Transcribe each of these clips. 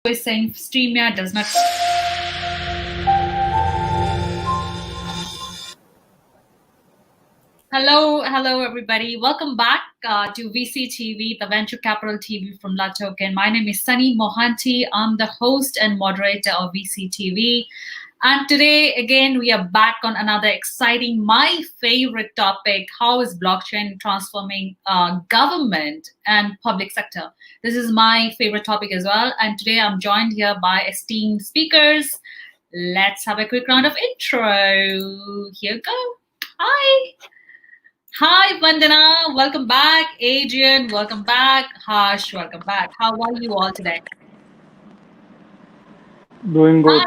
Is saying StreamYard does not. Hello, everybody. Welcome back to VC TV, the Venture Capital TV from La Token. My name is Sunny Mohanty. I'm the host and moderator of VC TV. And today, again, we are back on another exciting, my favorite topic: how is blockchain transforming government and public sector? This is my favorite topic as well. And today I'm joined here by esteemed speakers. Let's have a quick round of intro. Here we go. Hi, Vandana. Welcome back. Adrian, welcome back. Harsh, welcome back. How are you all today? Doing good.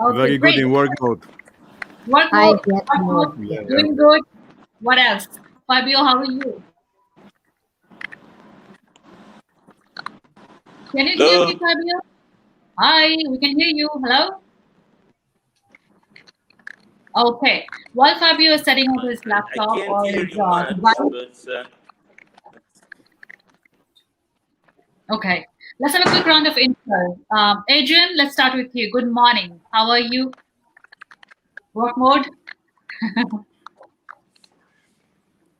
Okay, very great. good in work mode. Work mode. Doing good. What else? Fabio, how are you? Can you hear me, Fabio? Hi, we can hear you. Hello? Okay. While Fabio is setting up his laptop or his device. Okay. Let's have a quick round of intro. Adrian, let's start with you. Good morning. How are you? Work mode?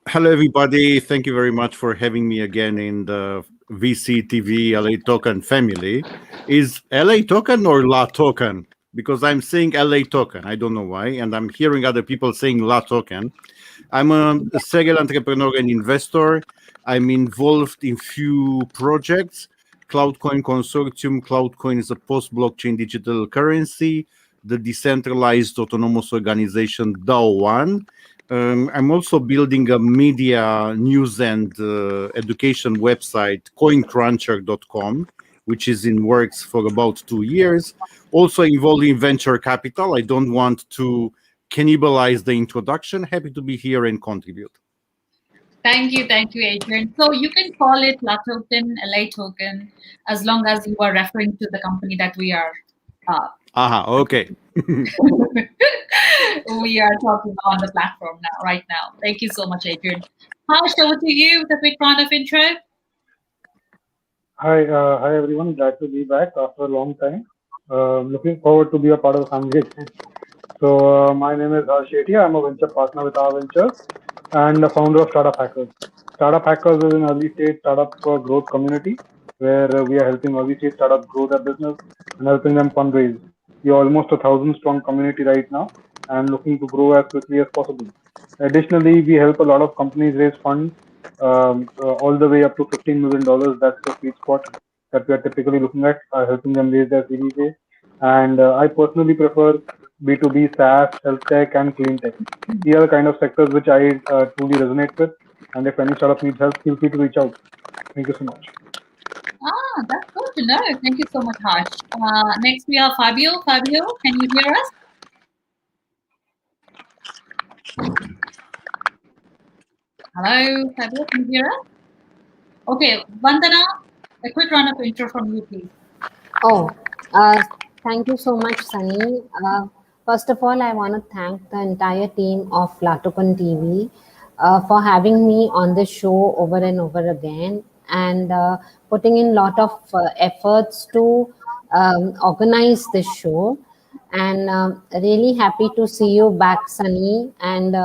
Hello, everybody. Thank you very much for having me again in the VC TV LA Token family. Is LA Token or La Token? Because I'm saying LA Token. I don't know why. And I'm hearing other people saying La Token. I'm a serial entrepreneur and investor. I'm involved in few projects. Cloudcoin Consortium. Cloudcoin is a post-blockchain digital currency. The decentralized autonomous organization DAO1. I'm also building a media news and education website, coincruncher.com, which is in works for about 2 years. Also involved in venture capital. I don't want to cannibalize the introduction. Happy to be here and contribute. Thank you, Adrian. So you can call it La Token, LA Token, as long as you are referring to the company that we are. Okay. We are talking on the platform right now. Thank you so much, Adrian. Harsh, over to you with a quick round of intro. Hi, everyone. Glad to be back after a long time. Looking forward to be a part of the family again. So my name is Harsh Shetty. I'm a venture partner with our ventures and the founder of Startup Hackers. Startup Hackers is an early stage startup growth community where we are helping early stage startups grow their business and helping them fundraise. We are almost 1,000 strong community right now and looking to grow as quickly as possible. Additionally, we help a lot of companies raise funds all the way up to $15 million. That's the sweet spot that we are typically looking at, helping them raise their Series A. And I personally prefer B2B, SaaS, health tech, and clean tech. These are the kind of sectors which I truly resonate with. And if any startup needs help, feel free to reach out. Thank you so much. That's good to know. Thank you so much, Harsh. Next, we have Fabio. Fabio, can you hear us? Hello, Fabio, can you hear us? Okay, Vandana, a quick round of intro from you, please. Thank you so much, Sunny. First of all, I want to thank the entire team of La Token TV for having me on the show over and over again and putting in a lot of efforts to organize this show. And really happy to see you back, Sunny. And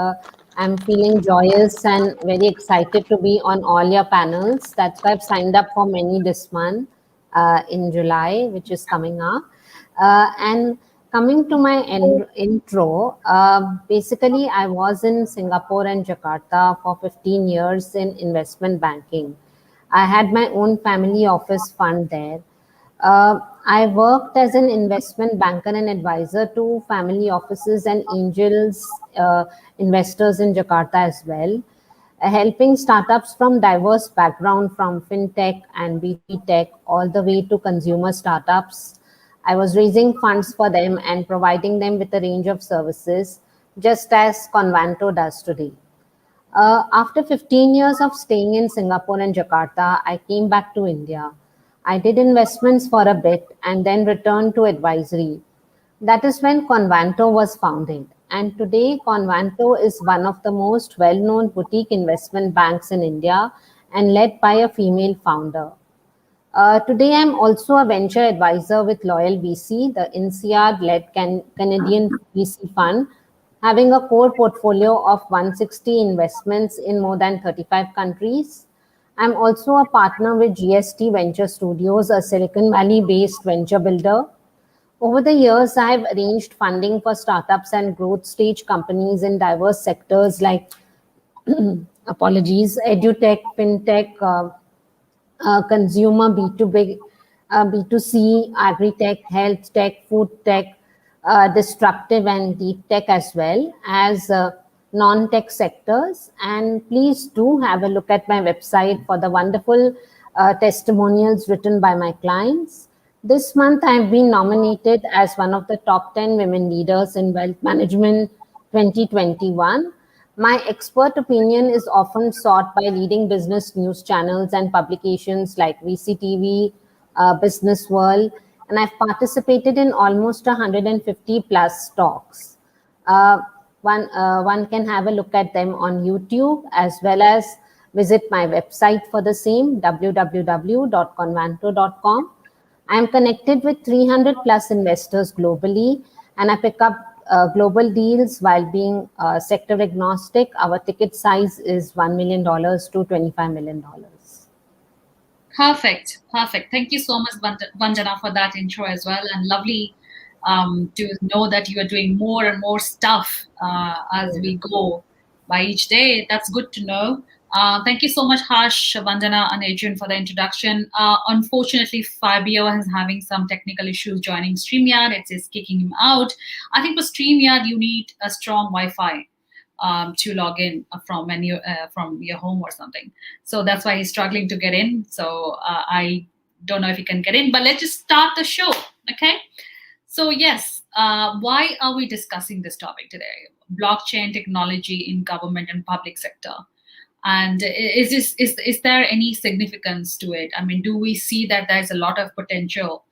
I'm feeling joyous and very excited to be on all your panels. That's why I've signed up for many this month in July, which is coming up. And coming to my intro, basically I was in Singapore and Jakarta for 15 years in investment banking. I had my own family office fund there. I worked as an investment banker and advisor to family offices and angels investors in Jakarta as well, helping startups from diverse background from Fin-Tech and B2B Tech all the way to consumer startups. I was raising funds for them and providing them with a range of services, just as Convanto does today. After 15 years of staying in Singapore and Jakarta, I came back to India. I did investments for a bit and then returned to advisory. That is when Convanto was founded. And today, Convanto is one of the most well-known boutique investment banks in India and led by a female founder. Today, I'm also a venture advisor with Loyal VC, the INSEAD-led Canadian VC Fund, having a core portfolio of 160 investments in more than 35 countries. I'm also a partner with GST Venture Studios, a Silicon Valley-based venture builder. Over the years, I've arranged funding for startups and growth stage companies in diverse sectors like, edutech, fintech, consumer B2B, B2C, agri-tech, health tech, food tech, destructive and deep tech as well as non-tech sectors. And please do have a look at my website for the wonderful testimonials written by my clients. This month, I've been nominated as one of the top 10 women leaders in wealth management 2021. My expert opinion is often sought by leading business news channels and publications like VCTV, Business World, and I've participated in almost 150 plus talks. One can have a look at them on YouTube as well as visit my website for the same, www.convanto.com. I'm connected with 300 plus investors globally, and I pick up global deals while being sector agnostic. Our ticket size is $1 million to $25 million. Perfect. Thank you so much, Vandana, for that intro as well. And lovely to know that you are doing more and more stuff as we go by each day. That's good to know. Thank you so much, Harsh, Vandana, and Adrian for the introduction. Unfortunately, Fabio is having some technical issues joining StreamYard. It is kicking him out. I think for StreamYard, you need a strong Wi-Fi to log in from your home or something. So that's why he's struggling to get in. So I don't know if he can get in, but let's just start the show, okay? So yes, why are we discussing this topic today? Blockchain technology in government and public sector. And is there any significance to it? I mean, do we see that there's a lot of potential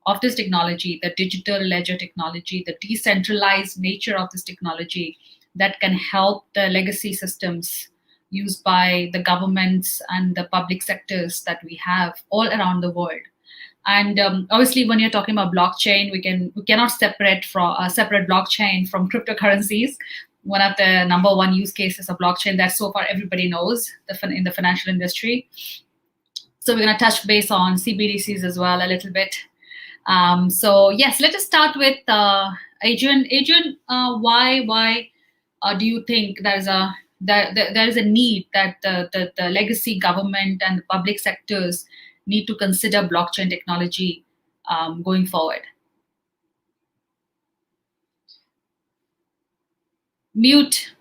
of this technology, the digital ledger technology, the decentralized nature of this technology that can help the legacy systems used by the governments and the public sectors that we have all around the world? And obviously, when you're talking about blockchain, we cannot separate blockchain from cryptocurrencies. One of the number one use cases of blockchain that so far everybody knows in the financial industry. So we're going to touch base on CBDCs as well a little bit. So yes, let us start with Adrian. Adrian, why do you think there is a need that the legacy government and the public sectors need to consider blockchain technology going forward? Mute.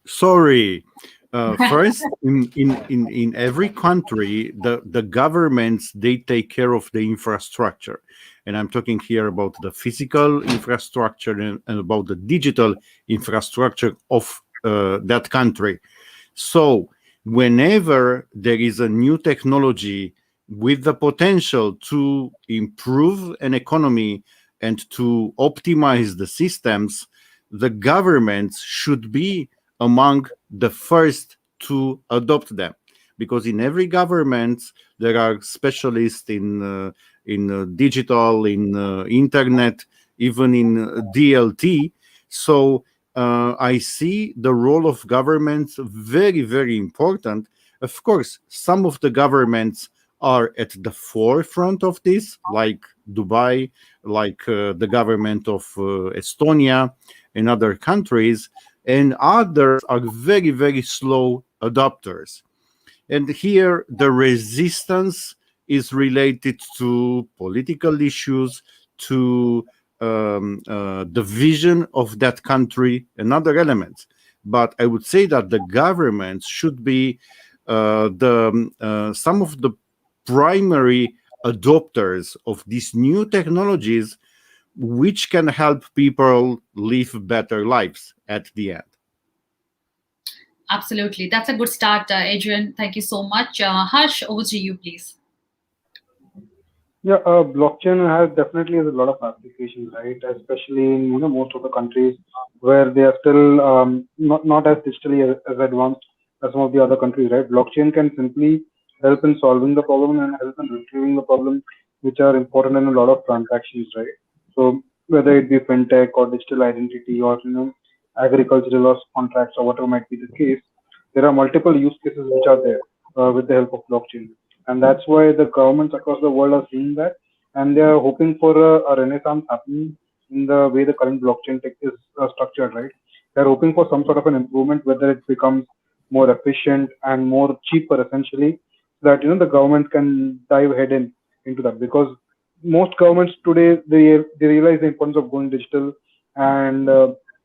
Sorry. First, in every country, the governments, they take care of the infrastructure. And I'm talking here about the physical infrastructure and about the digital infrastructure of that country. So whenever there is a new technology with the potential to improve an economy and to optimize the systems, the governments should be among the first to adopt them, because in every government there are specialists in digital, in internet, even in DLT. So I see the role of governments very, very important. Of course, some of the governments are at the forefront of this, like Dubai, like the government of Estonia and other countries, and others are very, very slow adopters. And here the resistance is related to political issues, to the vision of that country and other elements. But I would say that the governments should be some of the primary adopters of these new technologies, which can help people live better lives at the end. Absolutely. That's a good start, Adrian. Thank you so much. Harsh, over to you, please. Yeah, blockchain definitely has a lot of applications, right? Especially in most of the countries where they are still not as digitally as advanced as some of the other countries, right? Blockchain can simply help in solving the problem and help in retrieving the problem, which are important in a lot of transactions, right? So whether it be fintech or digital identity or agricultural or contracts or whatever might be the case, there are multiple use cases which are there with the help of blockchain, and that's why the governments across the world are seeing that, and they are hoping for a renaissance happening in the way the current blockchain tech is structured, right? They're hoping for some sort of an improvement, whether it becomes more efficient and more cheaper, essentially, so that the government can dive head in into that. Because most governments today they realize the importance of going digital, and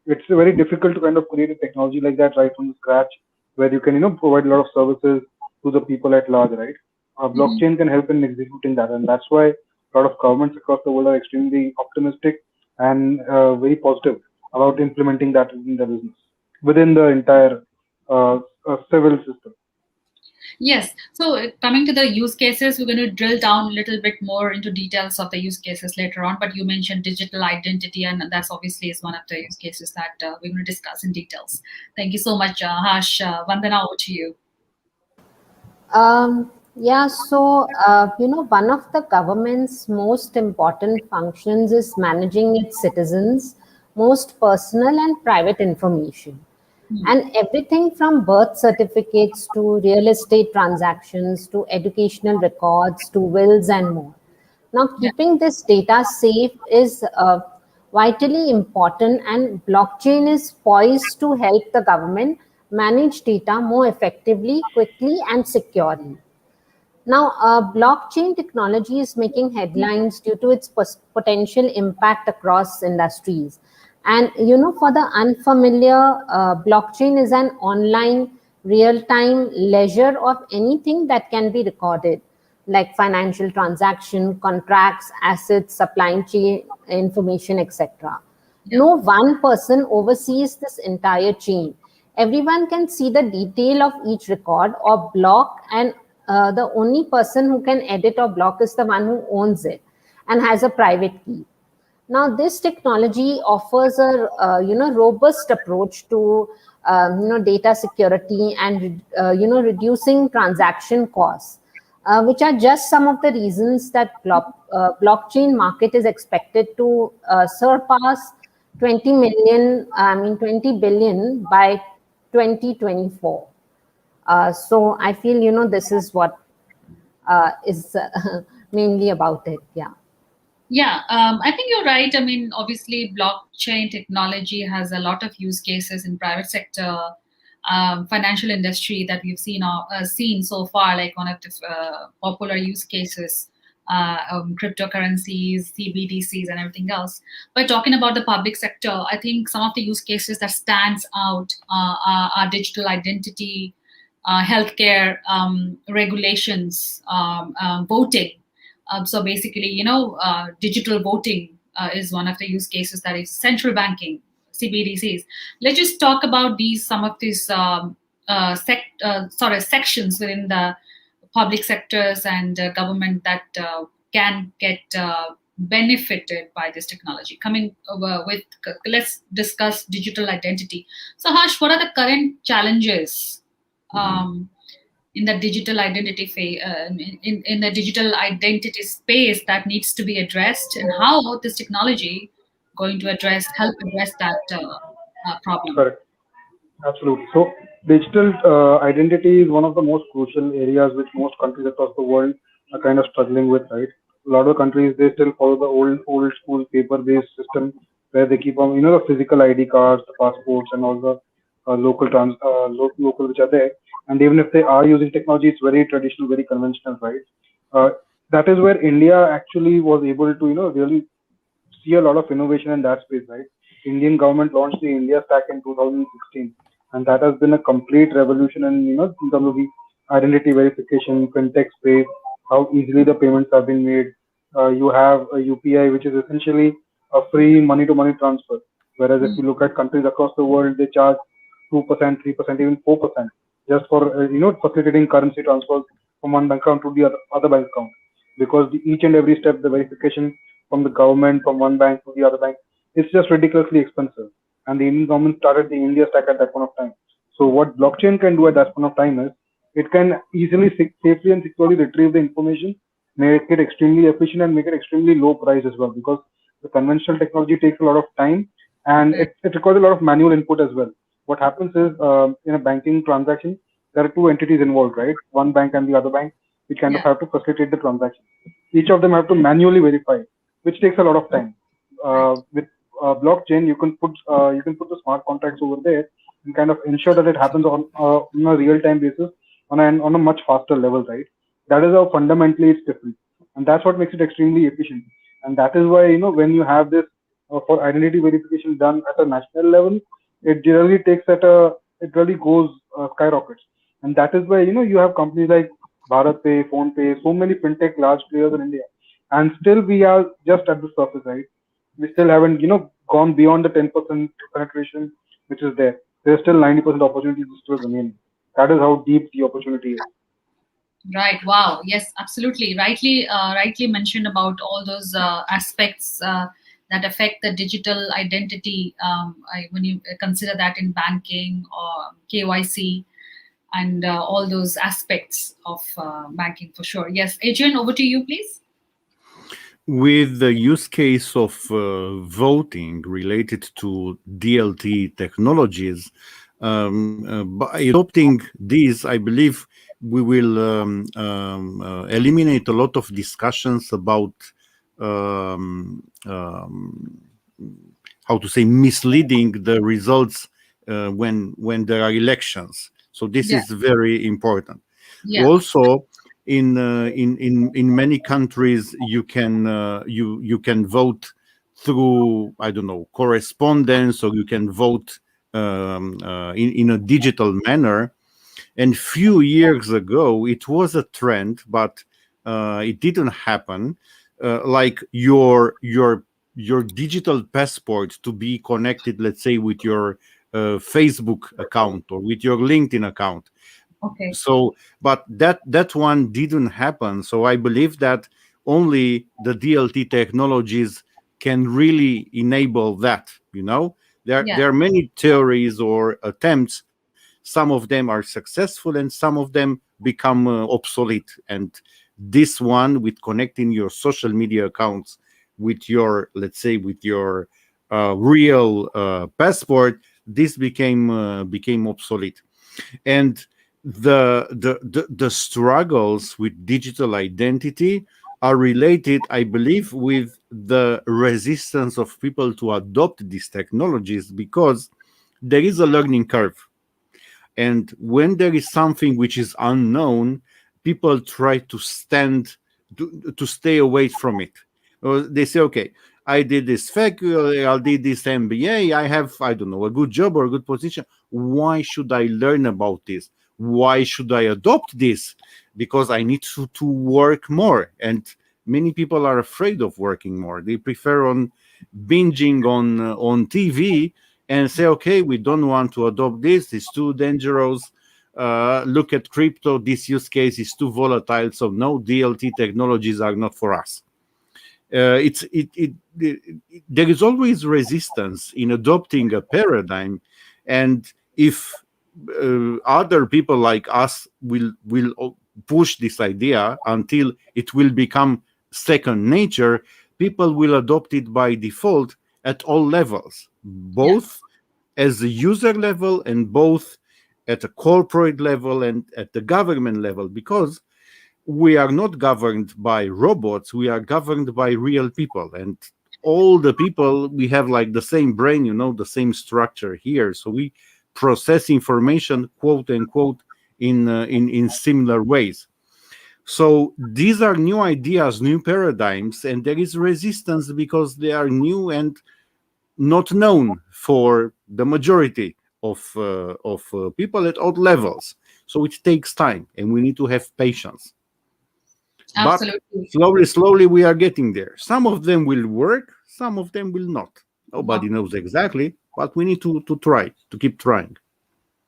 it's very difficult to kind of create a technology like that right from scratch, where you can provide a lot of services to the people at large, right? Mhm. Blockchain can help in executing that, and that's why a lot of governments across the world are extremely optimistic and very positive about implementing that in their business within the entire civil system. Yes. So coming to the use cases, we're going to drill down a little bit more into details of the use cases later on. But you mentioned digital identity, and that's obviously is one of the use cases that we're going to discuss in details. Thank you so much, Harsh. Vandana, over to you. Yeah, so one of the government's most important functions is managing its citizens' most personal and private information. Hmm. And everything from birth certificates to real estate transactions to educational records to wills and more. Now, Yeah. keeping this data safe is vitally important, and blockchain is poised to help the government manage data more effectively, quickly, and securely. Now, blockchain technology is making headlines due to its potential impact across industries. And for the unfamiliar, blockchain is an online, real-time ledger of anything that can be recorded, like financial transaction, contracts, assets, supply chain information, etc. Yeah. No one person oversees this entire chain. Everyone can see the detail of each record or block, and the only person who can edit or block is the one who owns it and has a private key. Now, this technology offers a robust approach to data security and reducing transaction costs, which are just some of the reasons that blockchain market is expected to surpass 20 billion by 2024. So I feel this is what is mainly about it. Yeah. Yeah, I think you're right. I mean, obviously, blockchain technology has a lot of use cases in private sector, financial industry that we've seen so far. Like one of the popular use cases, cryptocurrencies, CBDCs, and everything else. But talking about the public sector, I think some of the use cases that stands out are digital identity, healthcare, regulations, voting. So basically, digital voting is one of the use cases, that is central banking, CBDCs. Let's just talk about some of these sections within the public sectors and government that can get benefited by this technology. Let's discuss digital identity. So Harsh, what are the current challenges in the digital identity in the digital identity space that needs to be addressed, and how this technology going to help address that problem? Correct. Absolutely. So digital identity is one of the most crucial areas which most countries across the world are kind of struggling with, right? A lot of countries, they still follow the old school paper-based system where they keep on, the physical ID cards, the passports, and all the local which are there. And even if they are using technology, it's very traditional, very conventional, right? Uh, that is where India actually was able to, really see a lot of innovation in that space, right? Indian government launched the India Stack in 2016, and that has been a complete revolution in in terms of the identity verification, fintech space, how easily the payments have been made. You have a UPI, which is essentially a free money-to-money transfer. Whereas if Mm. you look at countries across the world, they charge 2%, 3%, even 4% just for facilitating currency transfers from one bank account to the other bank account, because each and every step, the verification from the government from one bank to the other bank, it's just ridiculously expensive. And the Indian government started the India Stack at that point of time. So what blockchain can do at that point of time is it can easily, safely and securely retrieve the information, make it extremely efficient, and make it extremely low price as well, because the conventional technology takes a lot of time, and it requires a lot of manual input as well. What happens is, in a banking transaction, there are two entities involved, right? One bank and the other bank, which kind of have to facilitate the transaction. Each of them have to manually verify, which takes a lot of time. With blockchain, you can put the smart contracts over there and kind of ensure that it happens on a real time basis, on a much faster level, right? That is how fundamentally it's different, and that's what makes it extremely efficient. And that is why, when you have this for identity verification done at a national level, it generally it really goes skyrockets. And that is why, you have companies like Bharat Pay, Phone Pay, so many fintech large players in India, and still we are just at the surface, right? We still haven't, gone beyond the 10% penetration which is there. There's still 90% opportunities still remaining. That is how deep the opportunity is. Right. Wow. Yes, absolutely. Rightly mentioned about all those aspects that affect the digital identity. When you consider that in banking or KYC and all those aspects of banking, for sure. Yes, Adrian, over to you, please. With the use case of voting related to DLT technologies, by adopting these, I believe we will eliminate a lot of discussions about how to say, misleading the results when there are elections. So this is very important. Also, in many countries, you can vote through, I don't know, correspondence, or you can vote in a digital manner. And few years ago, it was a trend, but it didn't happen. Like your digital passport to be connected, let's say, with your Facebook account or with your LinkedIn account. Okay. So, but that one didn't happen. So I believe that only the DLT technologies can really enable that. There are many theories or attempts. Some of them are successful, and some of them become obsolete. And this one, with connecting your social media accounts with your, let's say, with your real passport, this became obsolete. And the struggles with digital identity are related, I believe, with the resistance of people to adopt these technologies, because there is a learning curve. And when there is something which is unknown, people try to stay away from it. They say, okay, I did this faculty, I did this MBA, I have, I don't know, a good job or a good position. Why should I learn about this? Why should I adopt this? Because I need to work more. And many people are afraid of working more. They prefer on binging on TV and say, okay, we don't want to adopt this. It's too dangerous. Look at crypto. This use case is too volatile. So no, DLT technologies are not for us. There is always resistance in adopting a paradigm, and if other people like us will push this idea until it will become second nature, people will adopt it by default at all levels, both as a user level and both at a corporate level and at the government level, because we are not governed by robots, we are governed by real people. And all the people, we have like the same brain, the same structure here. So we process information, quote unquote, in similar ways. So these are new ideas, new paradigms, and there is resistance because they are new and not known for the majority of people at all levels. So it takes time, and we need to have patience. Absolutely. But slowly we are getting there. Some of them will work, some of them will not. Nobody knows exactly, but we need to try, to keep trying.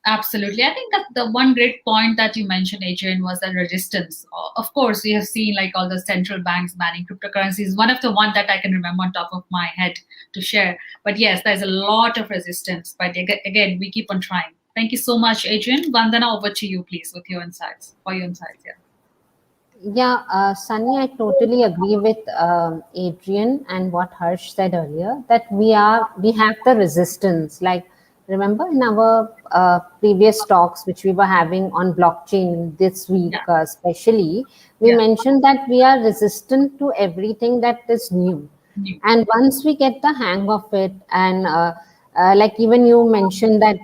Absolutely. I think that the one great point that you mentioned, Adrian, was the resistance. Of course, we have seen like all the central banks banning cryptocurrencies. One of the ones that I can remember on top of my head to share. But yes, there's a lot of resistance. But again, we keep on trying. Thank you so much, Adrian. Vandana, over to you, please, with your insights. Yeah, Sunny, I totally agree with Adrian and what Harsh said earlier, that we have the resistance. Like, remember in our previous talks, which we were having on blockchain this week, especially, we mentioned that we are resistant to everything that is new. And once we get the hang of it, and like even you mentioned that,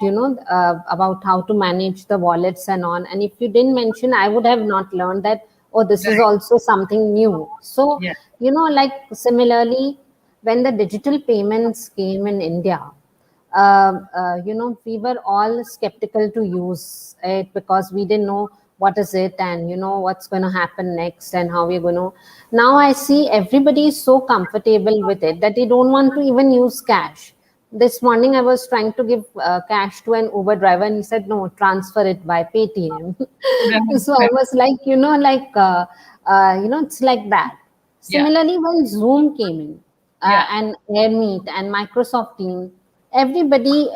about how to manage the wallets and on, and if you didn't mention, I would have not learned that, oh, this is also something new. So, like similarly, when the digital payments came in India, we were all skeptical to use it because we didn't know what is it and what's going to happen next and how we're going to. Now I see everybody is so comfortable with it that they don't want to even use cash. This morning I was trying to give cash to an Uber driver and he said, no, transfer it by Paytm. So I was like, it's like that. Similarly, when Zoom came in and AirMeet and Microsoft Teams, everybody,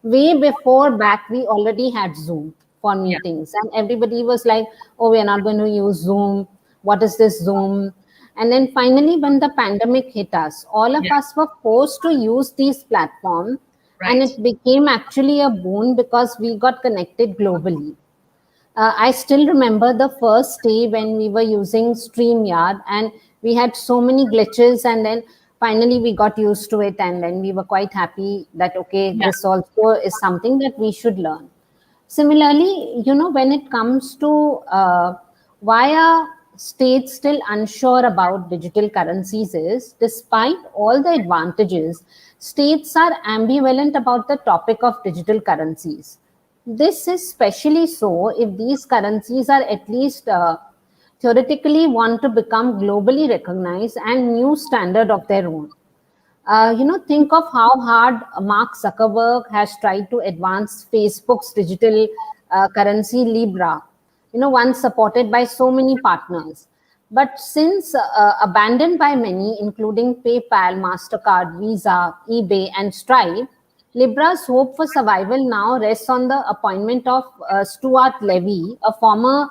way before back, we already had Zoom for meetings. And everybody was like, oh, we're not going to use Zoom. What is this Zoom? And then finally, when the pandemic hit us, all of us were forced to use these platforms. And it became actually a boon because we got connected globally. I still remember the first day when we were using StreamYard and we had so many glitches, and then finally we got used to it, and then we were quite happy that, okay, this also is something that we should learn. Similarly, when it comes to why are states still unsure about digital currencies is, despite all the advantages, states are ambivalent about the topic of digital currencies. This is especially so if these currencies are at least theoretically want to become globally recognized and new standard of their own. Think of how hard Mark Zuckerberg has tried to advance Facebook's digital currency Libra, once supported by so many partners. But since abandoned by many, including PayPal, MasterCard, Visa, eBay, and Stripe, Libra's hope for survival now rests on the appointment of Stuart Levy, a former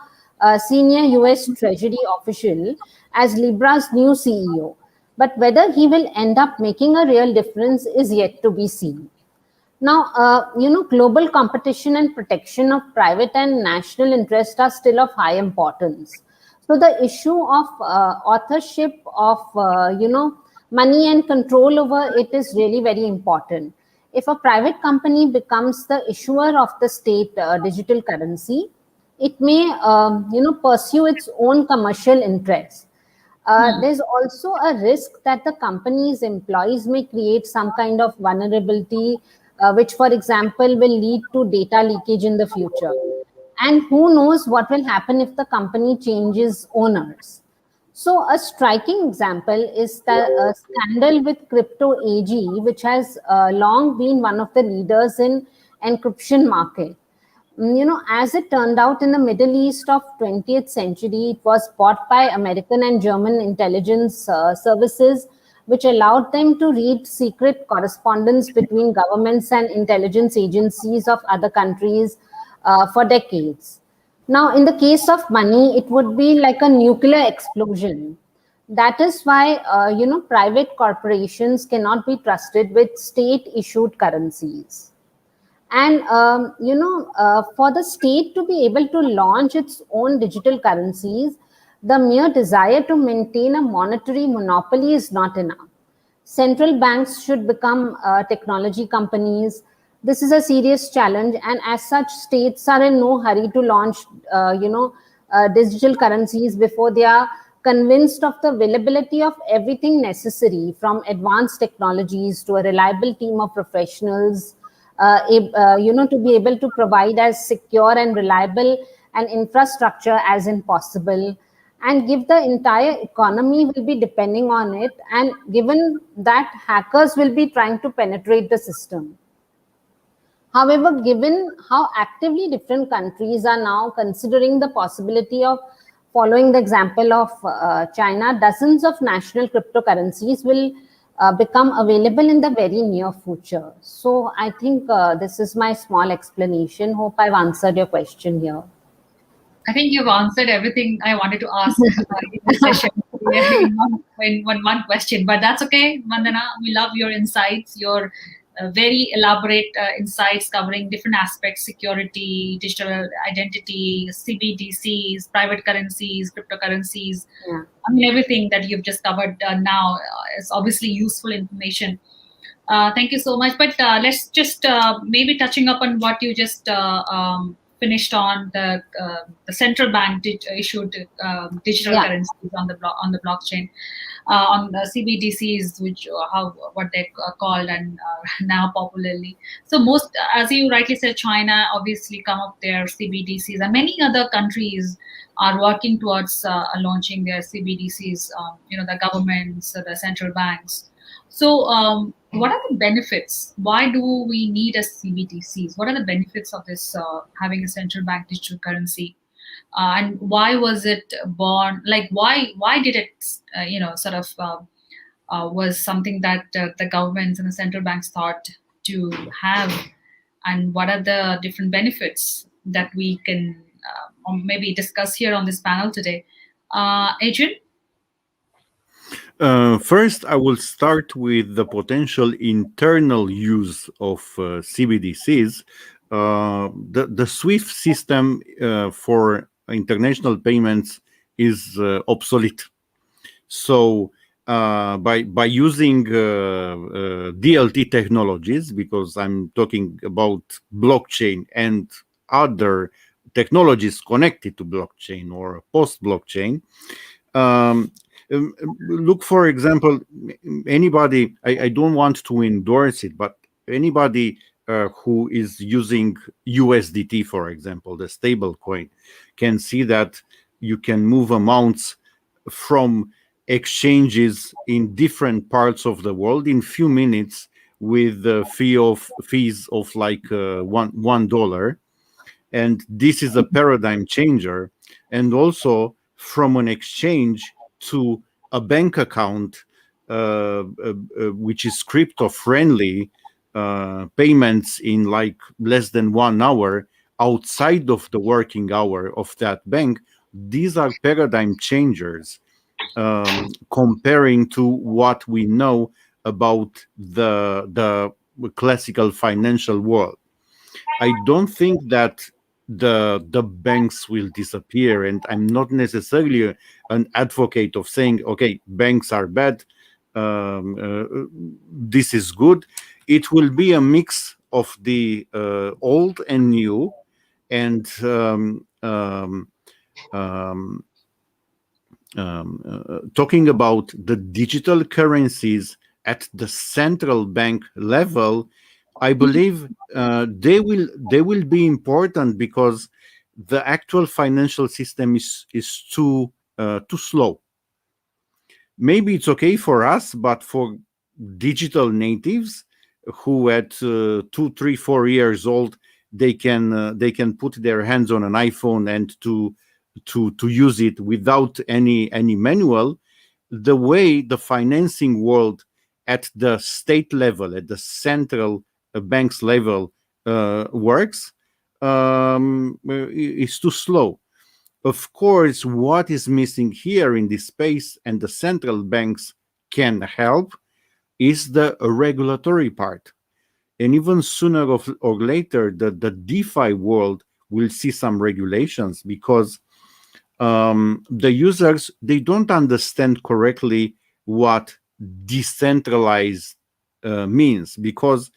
senior US Treasury official, as Libra's new CEO. But whether he will end up making a real difference is yet to be seen. Now, global competition and protection of private and national interest are still of high importance. So the issue of authorship of, money and control over it is really very important. If a private company becomes the issuer of the state digital currency, it may, pursue its own commercial interests. There's also a risk that the company's employees may create some kind of vulnerability, which, for example, will lead to data leakage in the future. And who knows what will happen if the company changes owners. So a striking example is the scandal with Crypto AG, which has long been one of the leaders in encryption market. As it turned out, in the Middle East of 20th century, it was bought by American and German intelligence services, which allowed them to read secret correspondence between governments and intelligence agencies of other countries for decades. Now, in the case of money, it would be like a nuclear explosion. That is why, private corporations cannot be trusted with state-issued currencies. And, for the state to be able to launch its own digital currencies, the mere desire to maintain a monetary monopoly is not enough. Central banks should become technology companies. This is a serious challenge, and as such, states are in no hurry to launch, digital currencies before they are convinced of the availability of everything necessary, from advanced technologies to a reliable team of professionals, to be able to provide as secure and reliable an infrastructure as in possible, and give the entire economy will be depending on it, and given that hackers will be trying to penetrate the system. However, given how actively different countries are now considering the possibility of following the example of China, dozens of national cryptocurrencies will become available in the very near future. So I think this is my small explanation. Hope I've answered your question here. I think you've answered everything I wanted to ask in this session in one question, but that's okay, Vandana. We love your insights, your very elaborate insights covering different aspects: security, digital identity, CBDCs, private currencies, cryptocurrencies. Yeah. I mean, everything that you've just covered now is obviously useful information. Thank you so much. But let's just maybe touching up on what you just finished on the central bank issued digital currencies on the blockchain, on the CBDCs, which what they're called and now popularly. So most, as you rightly said, China obviously come up their CBDCs, and many other countries are working towards launching their CBDCs. The governments, the central banks. So, what are the benefits? Why do we need a CBDCs? What are the benefits of this having a central bank digital currency? And why was it born? Like, why did it, sort of was something that the governments and the central banks thought to have? And what are the different benefits that we can or maybe discuss here on this panel today? Adrian? First, I will start with the potential internal use of CBDCs. The SWIFT system for international payments is obsolete. So by using DLT technologies, because I'm talking about blockchain and other technologies connected to blockchain or post-blockchain, look, for example, anybody, I don't want to endorse it, but anybody who is using USDT, for example, the stable coin, can see that you can move amounts from exchanges in different parts of the world in few minutes with fees of like $1. And this is a paradigm changer. And also from an exchange to a bank account, which is crypto friendly, payments in like less than 1 hour outside of the working hour of that bank. These are paradigm changers comparing to what we know about the classical financial world. I don't think that the banks will disappear, and I'm not necessarily an advocate of saying, okay, banks are bad, this is good. It will be a mix of the old and new, and talking about the digital currencies at the central bank level, I believe they will be important because the actual financial system is too slow. Maybe it's okay for us, but for digital natives who at 2, 3, 4 years old, they can put their hands on an iPhone and to use it without any manual. The way the financing world at the state level, at the central bank's level works, is too slow. Of course, what is missing here in this space, and the central banks can help, is the regulatory part. And even sooner or later, the DeFi world will see some regulations, because the users, they don't understand correctly what decentralized means, because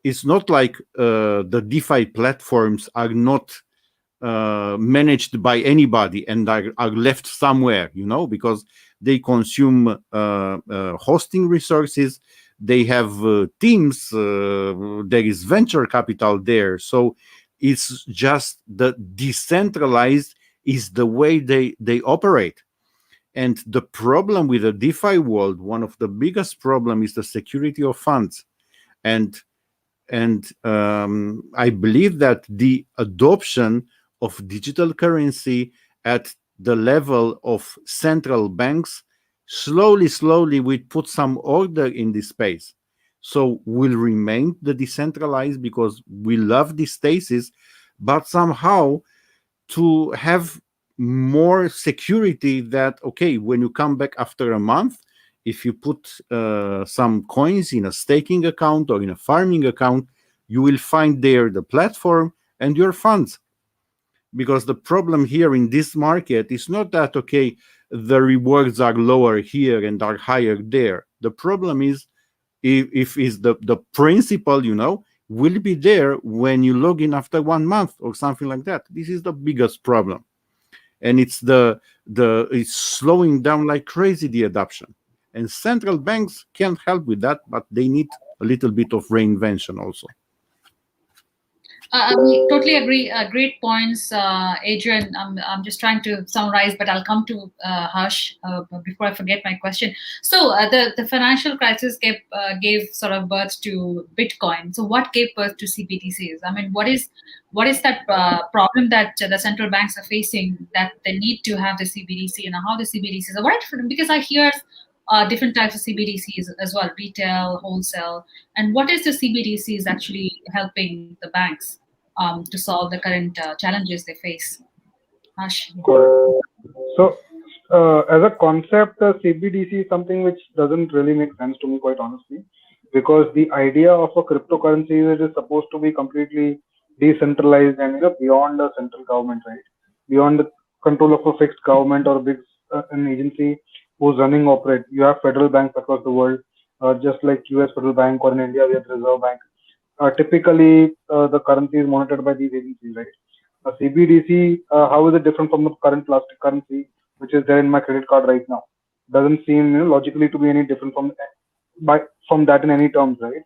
it's not like the DeFi platforms are not managed by anybody and are left somewhere, because they consume hosting resources, they have teams, there is venture capital there. So it's just the decentralized is the way they operate. And the problem with the DeFi world, one of the biggest problem, is the security of funds. And I believe that the adoption of digital currency at the level of central banks slowly, we put some order in this space. So we'll remain the decentralized because we love this stasis, but somehow to have more security that, okay, when you come back after a month, if you put some coins in a staking account or in a farming account, you will find there the platform and your funds. Because the problem here in this market is not that, okay, the rewards are lower here and are higher there. The problem is if is the principal, will be there when you log in after 1 month or something like that. This is the biggest problem. And it's it's slowing down like crazy, the adoption. And central banks can't help with that, but they need a little bit of reinvention also. I totally agree. Great points, Adrian. I'm just trying to summarize, but I'll come to Harsh before I forget my question. So the financial crisis gave sort of birth to Bitcoin. So what gave birth to CBDCs? I mean, what is that problem that the central banks are facing that they need to have the CBDC, and how the CBDCs are? Because I hear different types of CBDCs as well, retail, wholesale. And what is the CBDCs actually helping the banks to solve the current challenges they face? Harsh. So, as a concept, CBDC is something which doesn't really make sense to me, quite honestly, because the idea of a cryptocurrency is it is supposed to be completely decentralized and beyond the central government, right? Beyond the control of a fixed government or big an agency who's running operate. You have federal banks across the world, just like US Federal Bank, or in India we have Reserve Bank. Typically, the currency is monitored by these agencies, right? A CBDC, how is it different from the current plastic currency, which is there in my credit card right now? Doesn't seem logically to be any different from that in any terms, right?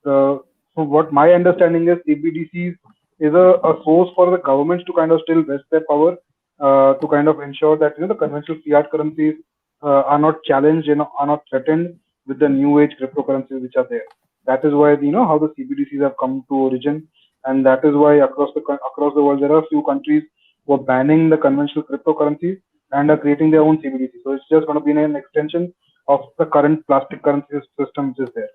So what my understanding is, CBDCs is a source for the governments to kind of still vest their power, to kind of ensure that the conventional fiat currencies are not challenged, are not threatened with the new age cryptocurrencies which are there. That is why how the CBDCs have come to origin, and that is why across the world there are a few countries who are banning the conventional cryptocurrencies and are creating their own CBDC. So it's just going to be an extension of the current plastic currency system which is there.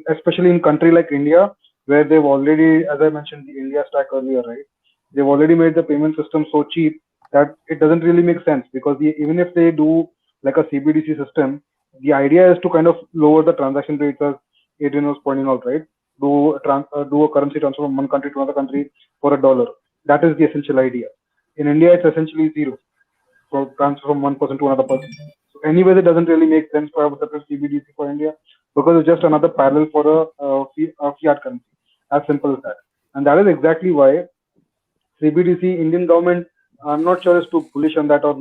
Especially in country like India, where they've already, as I mentioned, the India stack earlier, right? They've already made the payment system so cheap that it doesn't really make sense, because even if they do like a CBDC system, the idea is to kind of lower the transaction rates, as Adrian was pointing out, right? Do a currency transfer from one country to another country for $1. That is the essential idea. In India, it's essentially zero. So transfer from one person to another person. So anyway, it doesn't really make sense to have a separate CBDC for India, because it's just another parallel for a fiat currency. As simple as that. And that is exactly why CBDC, Indian government, I'm not sure is too bullish on that or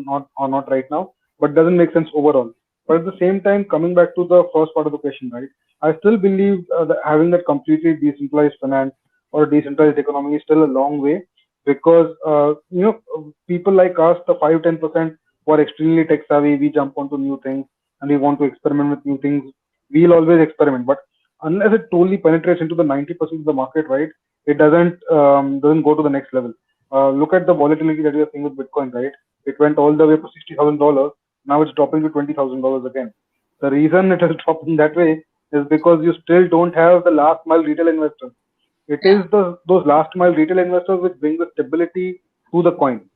not right now, but doesn't make sense overall. But at the same time, coming back to the first part of the question, right? I still believe that having that completely decentralized finance or decentralized economy is still a long way, because people like us, the 5-10% who are extremely tech savvy, we jump onto new things and we want to experiment with new things. We'll always experiment, but unless it totally penetrates into the 90% of the market, right, it doesn't go to the next level. Look at the volatility that we are seeing with Bitcoin, right? It went all the way to $60,000. Now it's dropping to $20,000 again. The reason it is dropping that way is because you still don't have the last mile retail investors. It is those last mile retail investors which bring the stability to the coin.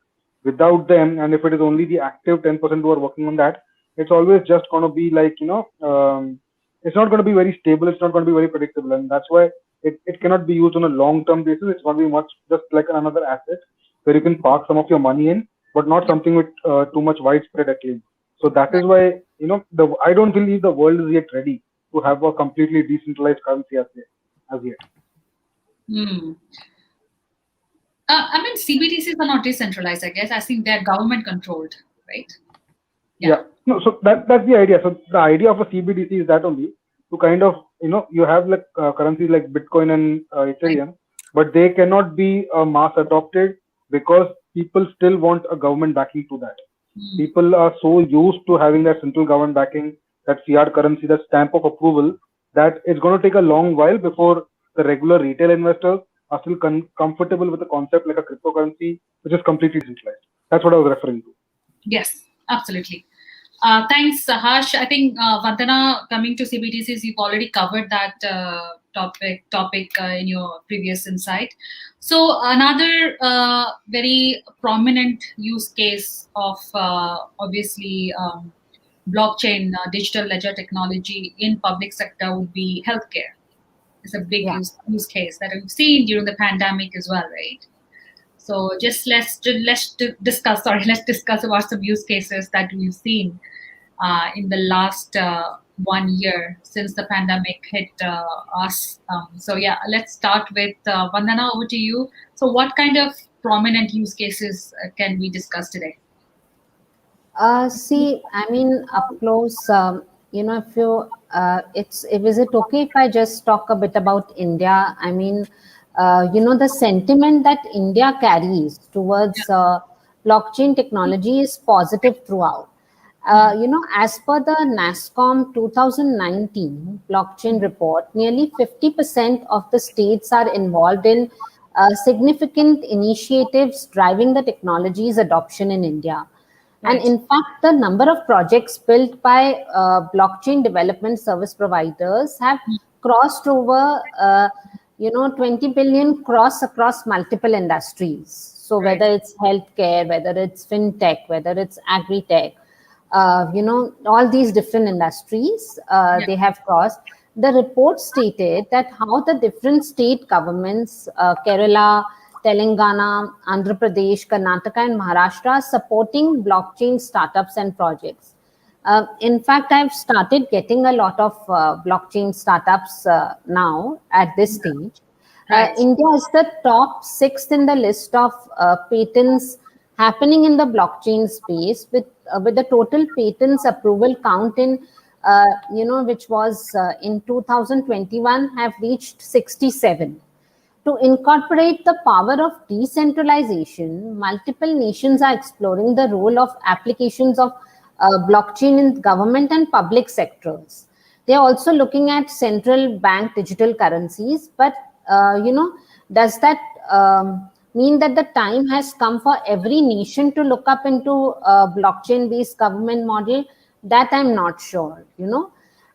Without them, and if it is only the active 10% who are working on that, it's always just going to be like, it's not going to be very stable. It's not going to be very predictable. And that's why it cannot be used on a long-term basis. It's going to be much just like another asset where you can park some of your money in, but not something with too much widespread acclaim. So that is why, I don't believe the world is yet ready to have a completely decentralized currency as yet. I mean, CBDCs are not decentralized, I guess. I think they're government controlled, right? Yeah. No, so that's the idea. So the idea of a CBDC is that only to kind of, you have like currencies like Bitcoin and Ethereum, but they cannot be mass adopted because people still want a government backing to that. People are so used to having that central government backing, that fiat currency, that stamp of approval, that it's going to take a long while before the regular retail investors are still comfortable with a concept like a cryptocurrency, which is completely decentralized. That's what I was referring to. Yes, absolutely. Thanks, Harsh. I think Vandana, coming to CBDCs, you've already covered that topic in your previous insight. So another very prominent use case of obviously blockchain, digital ledger technology in public sector would be healthcare. It's a big Yeah. use case that we've seen during the pandemic as well, right? So just let's discuss. Sorry, let's discuss about some use cases that we've seen in the last 1 year since the pandemic hit us. So yeah, let's start with Vandana. Over to you. So what kind of prominent use cases can we discuss today? See, I mean, up close, if you, is it okay if I just talk a bit about India? I mean, the sentiment that India carries towards blockchain technology is positive throughout. As per the NASSCOM 2019 blockchain report, nearly 50% of the states are involved in significant initiatives driving the technology's adoption in India. And Right. in fact, the number of projects built by blockchain development service providers have crossed over, 20 billion across multiple industries. So Right. whether it's healthcare, whether it's fintech, whether it's agri-tech, all these different industries Yeah. they have crossed. The report stated that how the different state governments, Kerala, Telangana, Andhra Pradesh, Karnataka, and Maharashtra, are supporting blockchain startups and projects. In fact, I've started getting a lot of blockchain startups now at this stage. Right. India is the top sixth in the list of patents happening in the blockchain space, with the total patents approval count in which was in 2021 have reached 67. To incorporate the power of decentralization, multiple nations are exploring the role of applications of blockchain in government and public sectors. They are also looking at central bank digital currencies, but does that mean that the time has come for every nation to look up into a blockchain-based government model? That I'm not sure. And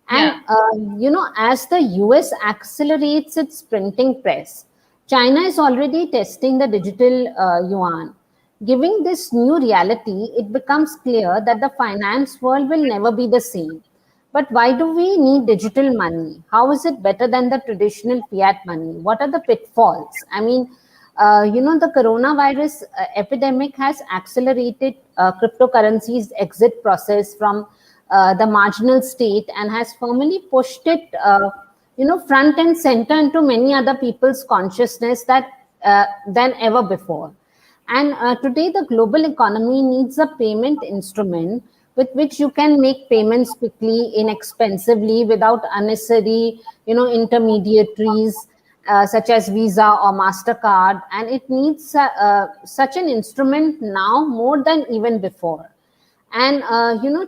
Yeah. as the US accelerates its printing press, China is already testing the digital yuan. Given this new reality, it becomes clear that the finance world will never be the same. But why do we need digital money? How is it better than the traditional fiat money? What are the pitfalls? I mean, the coronavirus epidemic has accelerated cryptocurrency's exit process from the marginal state and has firmly pushed it, front and center into many other people's consciousness than ever before. And today, the global economy needs a payment instrument with which you can make payments quickly, inexpensively, without unnecessary, intermediaries such as Visa or Mastercard. And it needs such an instrument now more than even before. And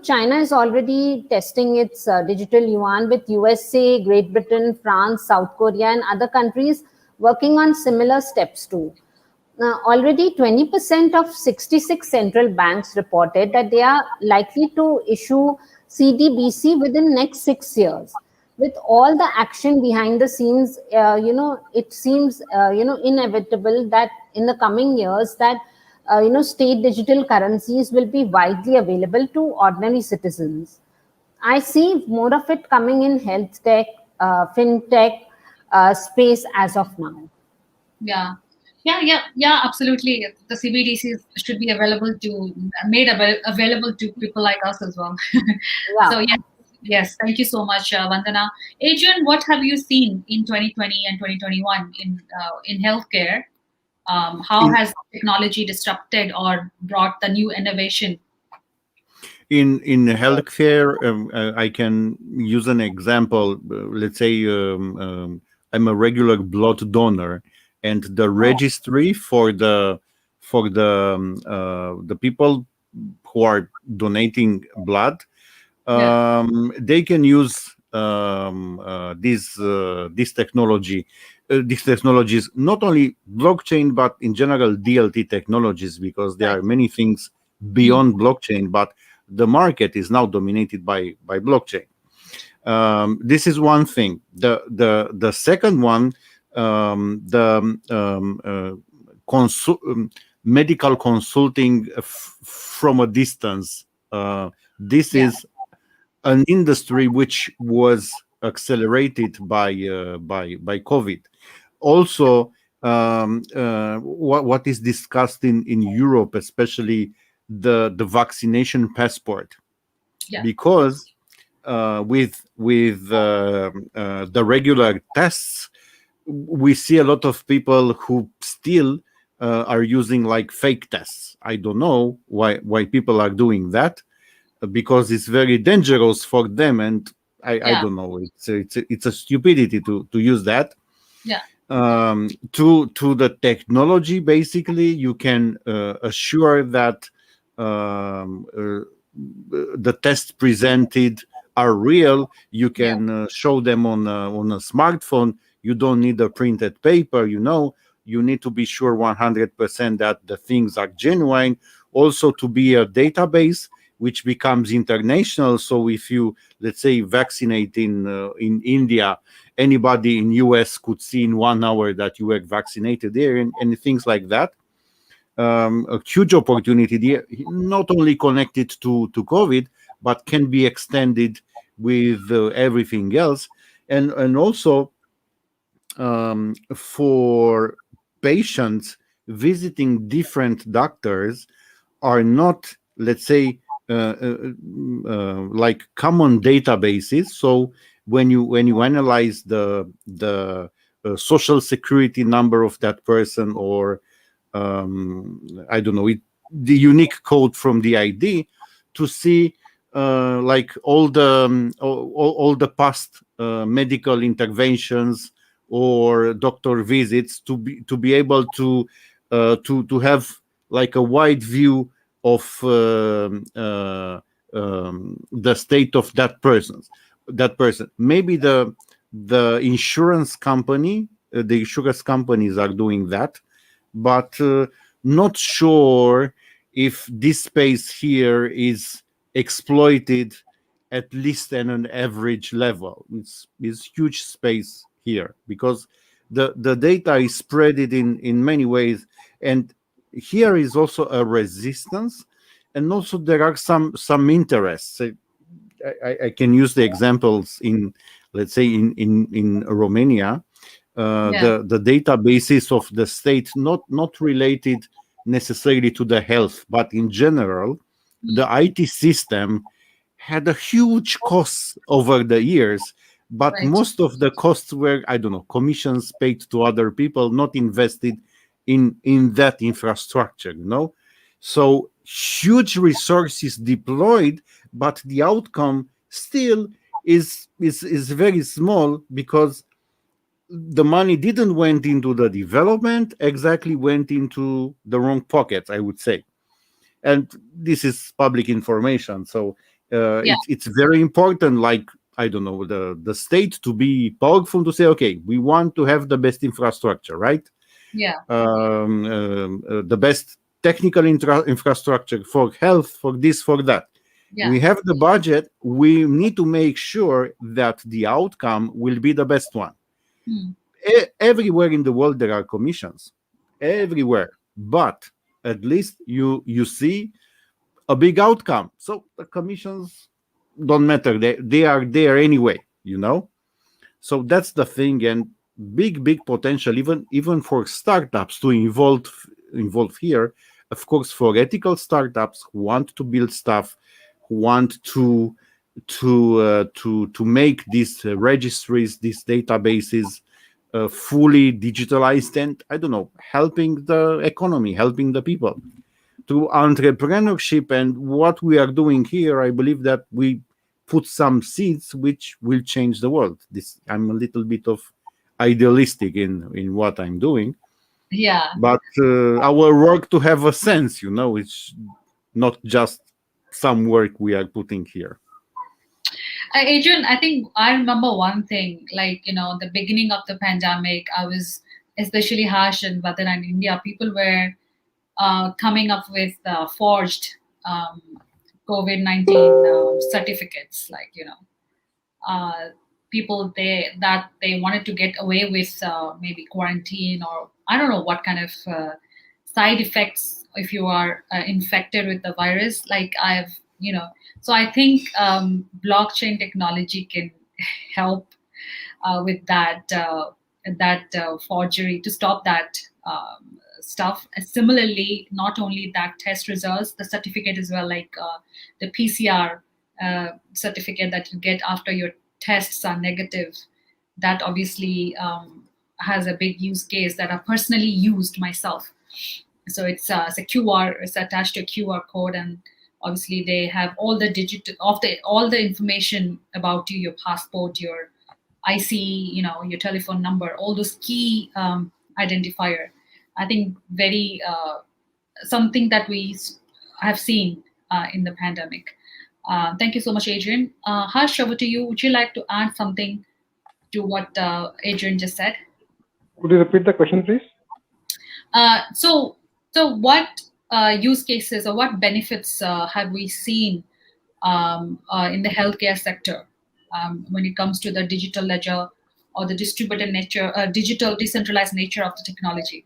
China is already testing its digital yuan, with USA, Great Britain, France, South Korea, and other countries working on similar steps too. Already 20% of 66 central banks reported that they are likely to issue CDBC within next 6 years. With all the action behind the scenes, it seems inevitable that in the coming years that state digital currencies will be widely available to ordinary citizens. I see more of it coming in health tech, fintech space as of now. Yeah. Yeah, absolutely. The CBDCs should be available to people like us as well. So Yeah. yes, thank you so much, Vandana. Adrian, what have you seen in 2020 and 2021 in healthcare? How In has technology disrupted or brought the new innovation? in healthcare, I can use an example. Let's say I'm a regular blood donor, and the registry for the people who are donating blood, Yeah. they can use this technology. These technologies, not only blockchain, but in general DLT technologies, because there Right. are many things beyond blockchain. But the market is now dominated by blockchain. This is one thing. The second one, medical consulting from a distance. This is an industry which was accelerated by COVID. Also, what is discussed in Europe, especially the vaccination passport, because with the regular tests, we see a lot of people who still are using like fake tests. I don't know why people are doing that, because it's very dangerous for them, and I don't know. It's a stupidity to use that. To the technology, basically, you can assure that the tests presented are real. You can show them on a smartphone. You don't need a printed paper. You need to be sure 100% that the things are genuine. Also, to be a database which becomes international. So if you, let's say, vaccinate in India, anybody in US could see in 1 hour that you were vaccinated there, and things like that. A huge opportunity there, not only connected to COVID, but can be extended with everything else. And also for patients visiting different doctors are not, let's say, like common databases. So when you analyze the social security number of that person, or I don't know, the unique code from the ID, to see like all the past medical interventions or doctor visits, to be able to have like a wide view of the state of that person. Maybe the insurance company, the insurance companies are doing that, but not sure if this space here is exploited at least at an average level. It's huge space here, because the data is spread in many ways, and here is also a resistance, and also there are some interests. I can use the examples in, let's say, in Romania. The databases of the state, not related necessarily to the health, but in general, the IT system had a huge cost over the years, but most of the costs were, I don't know, commissions paid to other people, not invested in that infrastructure, So huge resources deployed, but the outcome still is very small, because the money didn't went into the development, exactly went into the wrong pockets, I would say. And this is public information, so it's very important, like, I don't know, the state to be powerful, to say, okay, we want to have the best infrastructure, right? The best technical infrastructure for health, for this, for that. We have the budget. We need to make sure that the outcome will be the best one. Everywhere in the world there are commissions, everywhere, but at least you see a big outcome. So the commissions don't matter, they are there anyway, So that's the thing, and big potential, even for startups to involve here. Of course, for ethical startups who want to build stuff, who want to make these registries, these databases fully digitalized, and I don't know, helping the economy, helping the people. To entrepreneurship and what we are doing here, I believe that we put some seeds which will change the world. I'm a little bit of idealistic in what I'm doing. But our work to have a sense, it's not just some work we are putting here. Adrian, I think I remember one thing, like, the beginning of the pandemic, I was especially harsh in Vandana in India. People were coming up with forged COVID-19 certificates, like people they wanted to get away with maybe quarantine, or I don't know what kind of side effects if you are infected with the virus. Like so I think blockchain technology can help with that forgery, to stop that stuff. Similarly, not only that test results, the certificate as well, like the PCR certificate that you get after your tests are negative. That obviously has a big use case that I personally used myself. So it's a QR. It's attached to a QR code, and obviously they have all the all the information about you, your passport, your IC, your telephone number, all those key identifier. I think very something that we have seen in the pandemic. Thank you so much, Adrian. Harsh, over to you. Would you like to add something to what Adrian just said? Could you repeat the question, please? So what use cases or what benefits have we seen in the healthcare sector when it comes to the digital ledger or the distributed nature, digital decentralized nature of the technology?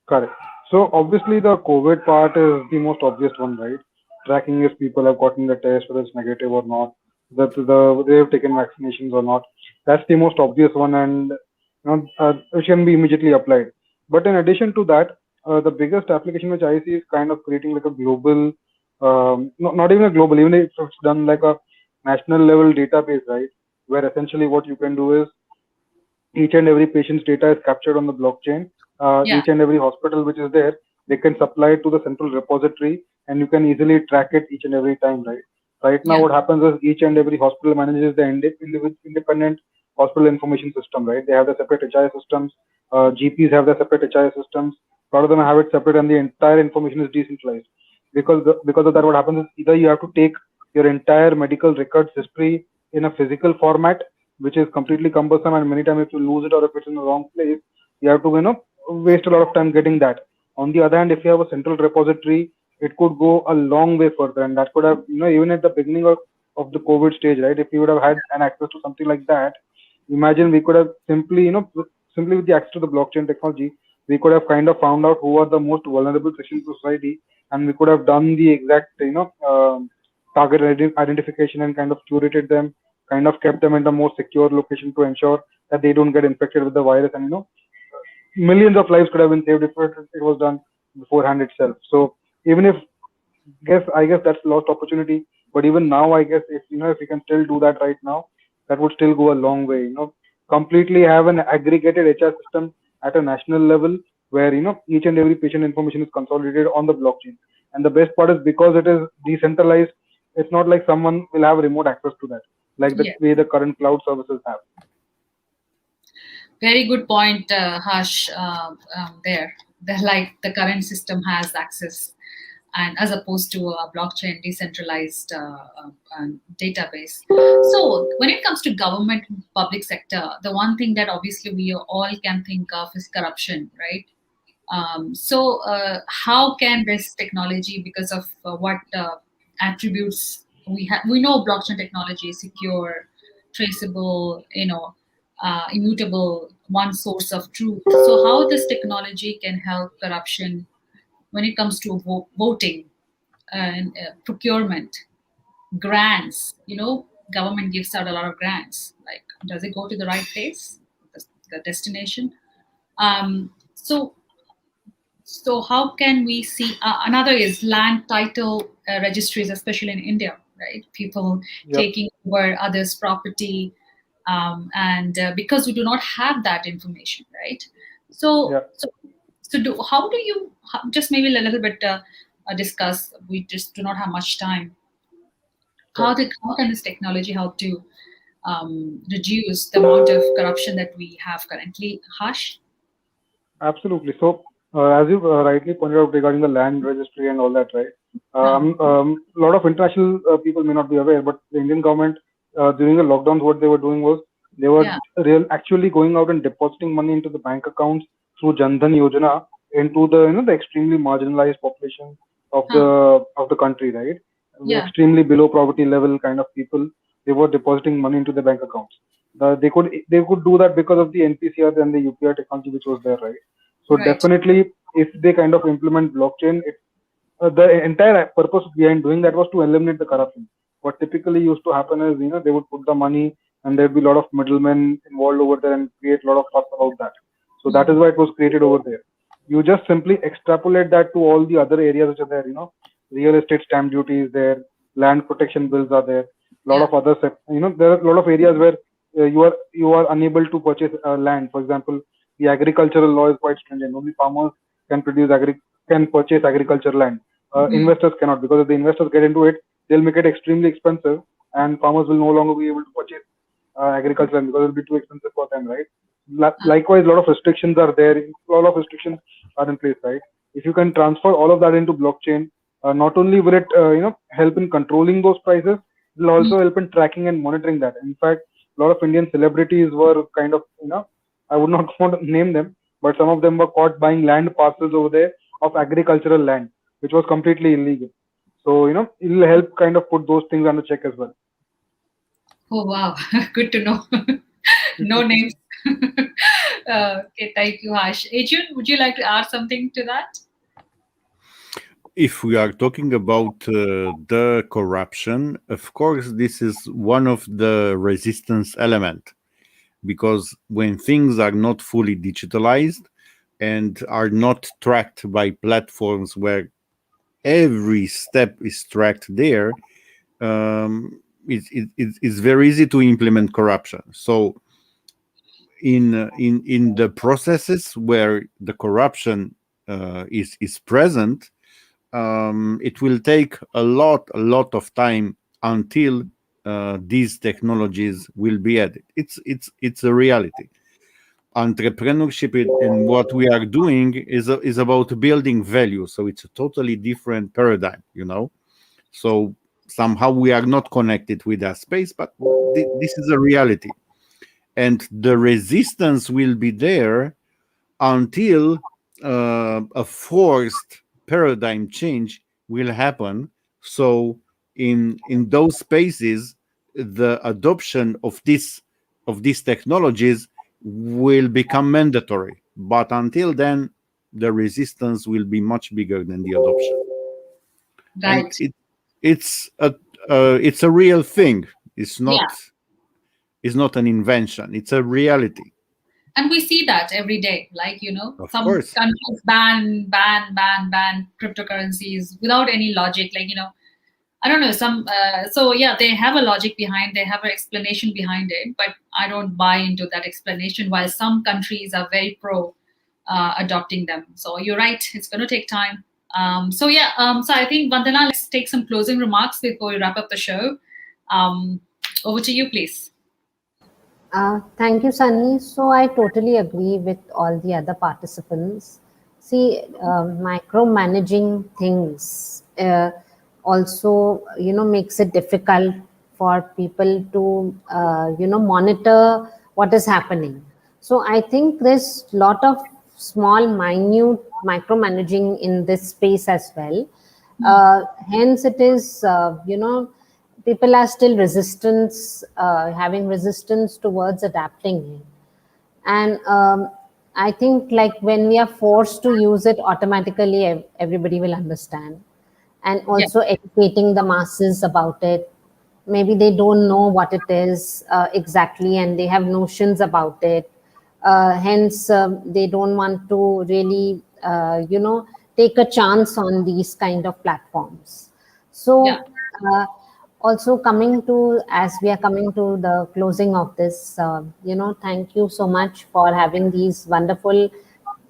Correct. So obviously the COVID part is the most obvious one, right? Tracking if people have gotten the test, whether it's negative or not, that they have taken vaccinations or not. That's the most obvious one, and it can be immediately applied. But in addition to that, the biggest application which I see is kind of creating like a global, not even a global, even if it's done like a national level database, right? Where essentially what you can do is each and every patient's data is captured on the blockchain. Each and every hospital which is there, they can supply it to the central repository, and you can easily track it each and every time, right? Right now, what happens is each and every hospital manages the independent hospital information system, right? They have the separate HI systems. GPs have the separate HI systems. A lot of them have it separate, and the entire information is decentralized. Because of that, what happens is either you have to take your entire medical records history in a physical format, which is completely cumbersome, and many times if you lose it or if it's in the wrong place, you have to waste a lot of time getting that. On the other hand, if you have a central repository, it could go a long way further, and that could have even at the beginning of the COVID stage, right? If you would have had an access to something like that, imagine we could have simply simply with the access to the blockchain technology, we could have kind of found out who are the most vulnerable sections of society, and we could have done the exact target identification and kind of curated them, kind of kept them in the most secure location to ensure that they don't get infected with the virus, and millions of lives could have been saved if it was done beforehand itself. So even if I guess that's lost opportunity, but even now I guess if we can still do that right now, that would still go a long way. Completely have an aggregated HR system at a national level where each and every patient information is consolidated on the blockchain. And the best part is because it is decentralized, it's not like someone will have remote access to that, like the way the current cloud services have. Very good point, Harsh. There, like the current system has access, and as opposed to a blockchain decentralized database. So when it comes to government public sector, the one thing that obviously we all can think of is corruption, right? So how can this technology, because of what attributes we know blockchain technology is secure, traceable, immutable, one source of truth. So how this technology can help corruption when it comes to voting and procurement, grants? Government gives out a lot of grants. Like, does it go to the right place, the destination? So how can we see another is land title registries, especially in India, right? People taking over others' property, and because we do not have that information, right? So how do you just maybe a little bit discuss? We just do not have much time. How can this technology help to reduce the amount of corruption that we have currently? Harsh? Absolutely. So as you rightly pointed out regarding the land registry and all that, right? A lot of international people may not be aware, but the Indian government during the lockdowns, what they were doing was they were actually going out and depositing money into the bank accounts through Jan Dhan Yojana into the the extremely marginalized population of the country, right? extremely below poverty level kind of people, they were depositing money into their bank accounts. They could do that because of the NPCR and the UPI technology which was there, right? So definitely, if they kind of implement blockchain, the entire purpose behind doing that was to eliminate the corruption. What typically used to happen is, they would put the money and there'd be a lot of middlemen involved over there and create a lot of fuss about that. So that is why it was created over there. You just simply extrapolate that to all the other areas which are there. Real estate stamp duty is there, land protection bills are there, a lot of other, there are a lot of areas where you are unable to purchase land. For example, the agricultural law is quite stringent. Only farmers can purchase agricultural land. Investors cannot, because if the investors get into it, they'll make it extremely expensive, and farmers will no longer be able to purchase agricultural land because it'll be too expensive for them, right? Likewise, a lot of restrictions are there. A lot of restrictions are in place, right? If you can transfer all of that into blockchain, not only will it help in controlling those prices, it will also help in tracking and monitoring that. In fact, a lot of Indian celebrities were kind of, I would not want to name them, but some of them were caught buying land parcels over there of agricultural land, which was completely illegal. So, it will help kind of put those things under check as well. Oh, wow. Good to know. No names. Okay, thank you, Harsh. Adrian, would you like to add something to that? If we are talking about the corruption, of course, this is one of the resistance element, because when things are not fully digitalized and are not tracked by platforms where every step is tracked there, it's very easy to implement corruption. So in the processes where the corruption is present, it will take a lot of time until these technologies will be added. It's a reality. Entrepreneurship and what we are doing is about building value. So it's a totally different paradigm, So somehow we are not connected with that space, but this is a reality. And the resistance will be there until a forced paradigm change will happen. So in those spaces, the adoption of these technologies will become mandatory. But until then, the resistance will be much bigger than the adoption. Right. And it's a real thing. It's not an invention. It's a reality. And we see that every day, like, Of some course. countries ban cryptocurrencies without any logic. Like, I don't know, so yeah, they have a logic behind, they have an explanation behind it, but I don't buy into that explanation, while some countries are very pro adopting them. So you're right, it's going to take time. So I think, Vandana, let's take some closing remarks before we wrap up the show. Over to you, please. Thank you, Sunny. So I totally agree with all the other participants. See, micromanaging things also, makes it difficult for people to, monitor what is happening. So I think there's a lot of small, minute micromanaging in this space as well. Hence, it is, people are still having resistance towards adapting it. And I think, like, when we are forced to use it automatically, everybody will understand. And also educating the masses about it. Maybe they don't know what it is exactly, and they have notions about it. Hence, they don't want to really, take a chance on these kind of platforms. So, also as we are coming to the closing of this, thank you so much for having these wonderful,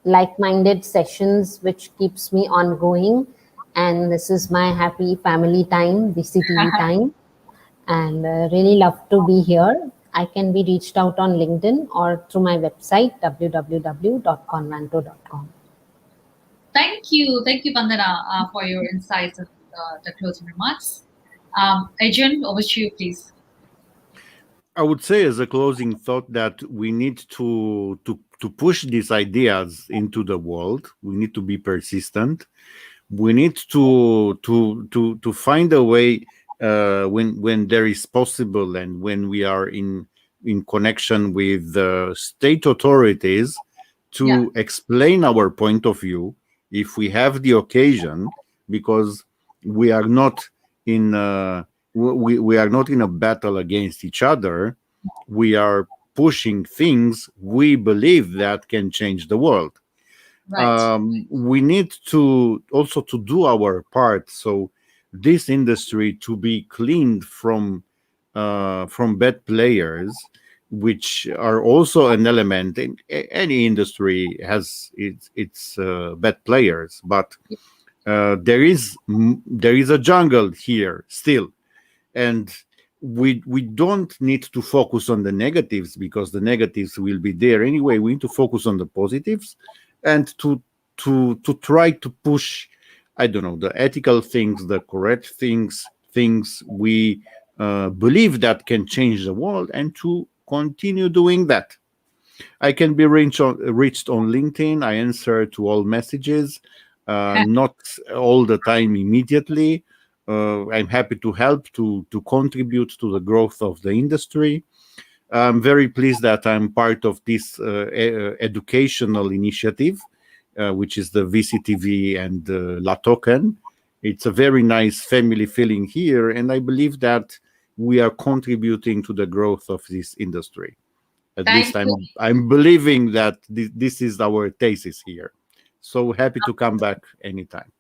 like-minded sessions, which keeps me ongoing. And this is my happy family time, VCTV time. And really love to be here. I can be reached out on LinkedIn or through my website, www.convanto.com. Thank you, Vandana, for your insights and the closing remarks. Adrian, over to you, please. I would say, as a closing thought, that we need to push these ideas into the world. We need to be persistent. We need to find a way when there is possible, and when we are in connection with the state authorities, to explain our point of view if we have the occasion, because we are not in we are not in a battle against each other. We are pushing things we believe that can change the world. Right. We need to also to do our part, so this industry to be cleaned from bad players, which are also an element in any industry. Has its bad players, but there is a jungle here still, and we don't need to focus on the negatives, because the negatives will be there anyway. We need to focus on the positives, and to try to push, I don't know, the ethical things, the correct things we believe that can change the world, and to continue doing that. I can be reached on LinkedIn. I answer to all messages, not all the time immediately. I'm happy to help to contribute to the growth of the industry. I'm very pleased that I'm part of this educational initiative, which is the VCTV and La Token. It's a very nice family feeling here, and I believe that we are contributing to the growth of this industry. At least I'm believing that this is our thesis here. So happy to come back anytime.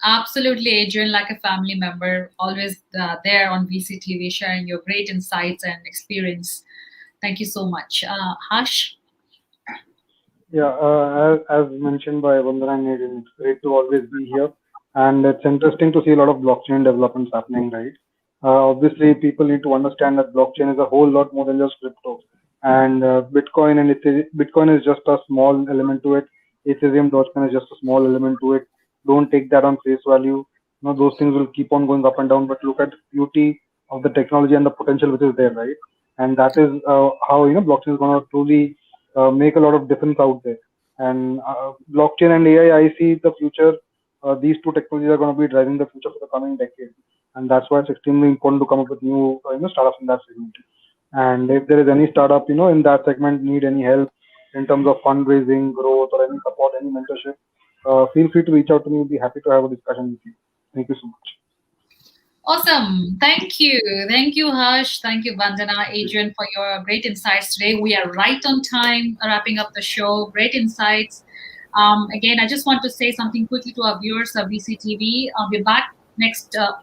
Absolutely, Adrian, like a family member, always there on VCTV, sharing your great insights and experience. Thank you so much. Harsh? Yeah, as mentioned by Vandana and Adrian, it's great to always be here. And it's interesting to see a lot of blockchain developments happening, right? Obviously, people need to understand that blockchain is a whole lot more than just crypto. And Bitcoin and Bitcoin is just a small element to it. Ethereum, Dogecoin is just a small element to it. Don't take that on face value. Those things will keep on going up and down. But look at the beauty of the technology and the potential which is there, right? And that is how blockchain is going to truly make a lot of difference out there. And blockchain and AI, I see the future. These two technologies are going to be driving the future for the coming decade, and that's why it's extremely important to come up with new startups in that segment. And if there is any startup in that segment need any help in terms of fundraising, growth, or any support, any mentorship, feel free to reach out to me. We'll be happy to have a discussion with you. Thank you so much. Awesome. Thank you. Thank you, Harsh. Thank you, Vandana, Adrian, for your great insights today. We are right on time, wrapping up the show. Great insights. Again, I just want to say something quickly to our viewers of VCTV. We're back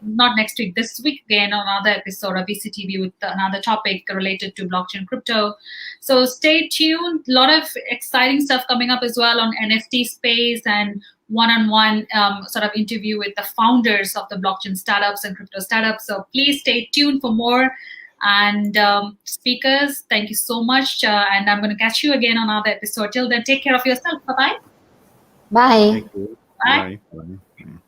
not next week, this week again on another episode of VCTV with another topic related to blockchain crypto. So stay tuned. A lot of exciting stuff coming up as well on NFT space, and one-on-one sort of interview with the founders of the blockchain startups and crypto startups. So please stay tuned for more. And speakers, thank you so much. And I'm going to catch you again on another episode. Till then, take care of yourself. Bye-bye. Bye. Thank you. Bye. Bye.